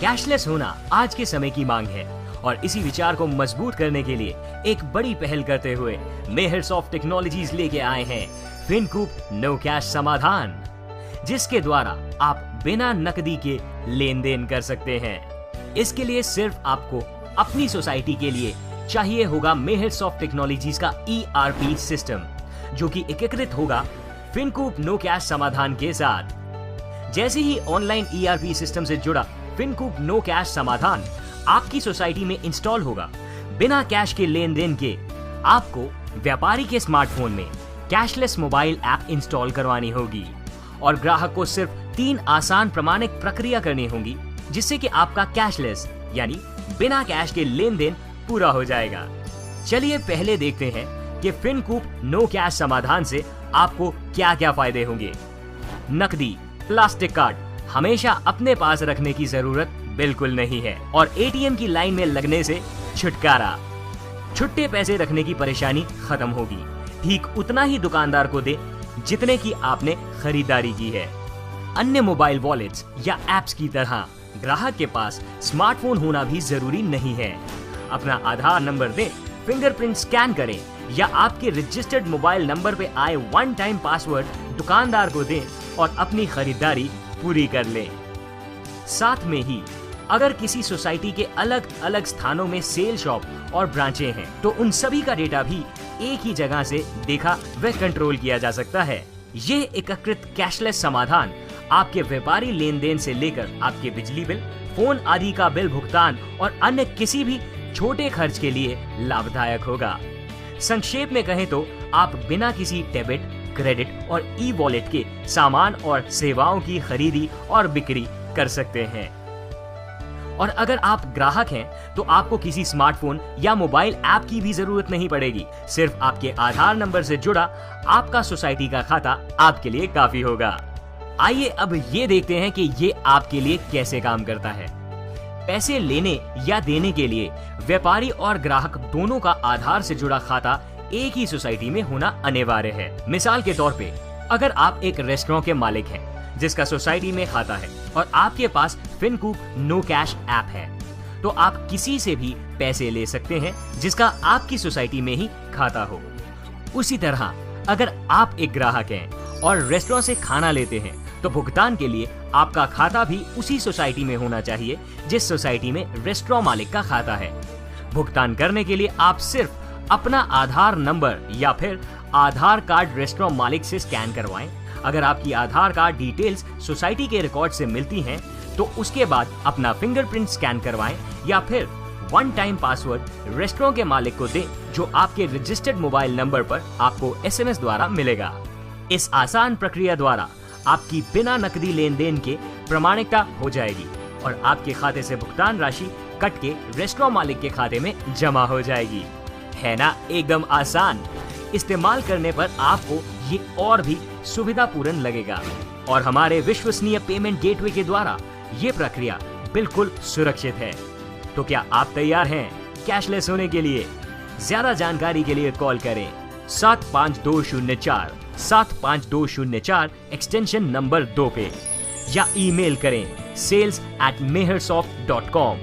Cashless होना आज के समय की मांग है और इसी विचार को मजबूत करने के लिए एक बड़ी पहल करते हुए मेहरसॉफ्ट टेक्नोलॉजीज लेके आए हैं फिनकूप नो कैश समाधान, जिसके द्वारा आप बिना नकदी के लेन देन कर सकते हैं। इसके लिए सिर्फ आपको अपनी सोसाइटी के लिए चाहिए होगा मेहरसॉफ्ट टेक्नोलॉजीज का ERP सिस्टम, जो कि एकीकृत होगा फिनकूप नो कैश समाधान के साथ। जैसे ही ऑनलाइन ERP सिस्टम से जुड़ा फिनकूप नो कैश समाधान आपकी सोसाइटी में इंस्टॉल होगा, बिना कैश के लेन देन के आपको व्यापारी के स्मार्टफोन में कैशलेस मोबाइल ऐप इंस्टॉल करवानी होगी और ग्राहक को सिर्फ 3 आसान प्रमाणिक प्रक्रिया करनी होगी, जिससे कि आपका कैशलेस यानी बिना कैश के लेन देन पूरा हो जाएगा। चलिए पहले देखते हैं कि फिनकूप नो कैश समाधान से आपको क्या क्या फायदे होंगे। नकदी, प्लास्टिक कार्ड हमेशा अपने पास रखने की जरूरत बिल्कुल नहीं है और ATM की लाइन में लगने से छुटकारा। छुट्टे पैसे रखने की परेशानी खत्म होगी, ठीक उतना ही दुकानदार को दे जितने की आपने खरीदारी की है। अन्य मोबाइल वॉलेट्स या एप्स की तरह ग्राहक के पास स्मार्टफोन होना भी जरूरी नहीं है। अपना आधार नंबर दें, फिंगरप्रिंट स्कैन करें या आपके रजिस्टर्ड मोबाइल नंबर पे आए 1 टाइम पासवर्ड दुकानदार को दें और अपनी खरीदारी पूरी कर लें। साथ में ही अगर किसी सोसाइटी के अलग अलग स्थानों में सेल शॉप और ब्रांचें हैं तो उन सभी का डेटा भी एक ही जगह से देखा व कंट्रोल किया जा सकता है। ये एकीकृत कैशलेस समाधान आपके व्यापारी लेन देन से लेकर आपके बिजली बिल, फोन आदि का बिल भुगतान और अन्य किसी भी छोटे खर्च के लिए लाभदायक होगा। संक्षेप में कहें तो आप बिना किसी डेबिट, क्रेडिट और ई-वॉलेट के सामान और सेवाओं की खरीदी और बिक्री कर सकते हैं। और अगर आप ग्राहक हैं तो आपको किसी स्मार्टफोन या मोबाइल ऐप की भी जरूरत नहीं पड़ेगी। सिर्फ आपके आधार नंबर से जुड़ा आपका सोसाइटी का खाता आपके लिए काफी होगा। आइए अब ये देखते हैं कि ये आपके लिए कैसे काम करता है। पैसे लेने या देने के लिए व्यापारी और ग्राहक दोनों का आधार से जुड़ा खाता एक ही सोसाइटी में होना अनिवार्य है। मिसाल के तौर पे अगर आप एक रेस्टोरेंट के मालिक हैं जिसका सोसाइटी में खाता है और आपके पास फिनकूप नो कैश ऐप है, तो आप किसी से भी पैसे ले सकते हैं जिसका आपकी सोसाइटी में ही खाता हो। उसी तरह अगर आप एक ग्राहक हैं और रेस्टोरेंट से खाना लेते हैं तो भुगतान के लिए आपका खाता भी उसी सोसाइटी में होना चाहिए जिस सोसाइटी में रेस्टोरेंट मालिक का खाता है। भुगतान करने के लिए आप सिर्फ अपना आधार नंबर या फिर आधार कार्ड रेस्टोरेंट मालिक से स्कैन करवाएं। अगर आपकी आधार कार्ड डिटेल्स सोसाइटी के रिकॉर्ड से मिलती हैं तो उसके बाद अपना फिंगरप्रिंट स्कैन करवाएं या फिर 1 टाइम पासवर्ड रेस्टोरेंट के मालिक को दें, जो आपके रजिस्टर्ड मोबाइल नंबर पर आपको SMS द्वारा मिलेगा। इस आसान प्रक्रिया द्वारा आपकी बिना नकदी लेन देन के प्रामाणिकता हो जाएगी और आपके खाते से भुगतान राशि कट के रेस्टोरेंट मालिक के खाते में जमा हो जाएगी। है ना एकदम आसान। इस्तेमाल करने पर आपको ये और भी सुविधापूर्ण लगेगा और हमारे विश्वसनीय पेमेंट गेटवे के द्वारा ये प्रक्रिया बिल्कुल सुरक्षित है। तो क्या आप तैयार हैं कैशलेस होने के लिए? ज्यादा जानकारी के लिए कॉल करें 75204 75204 एक्सटेंशन नंबर 2 पे या ईमेल करें sales@mehersoft.com।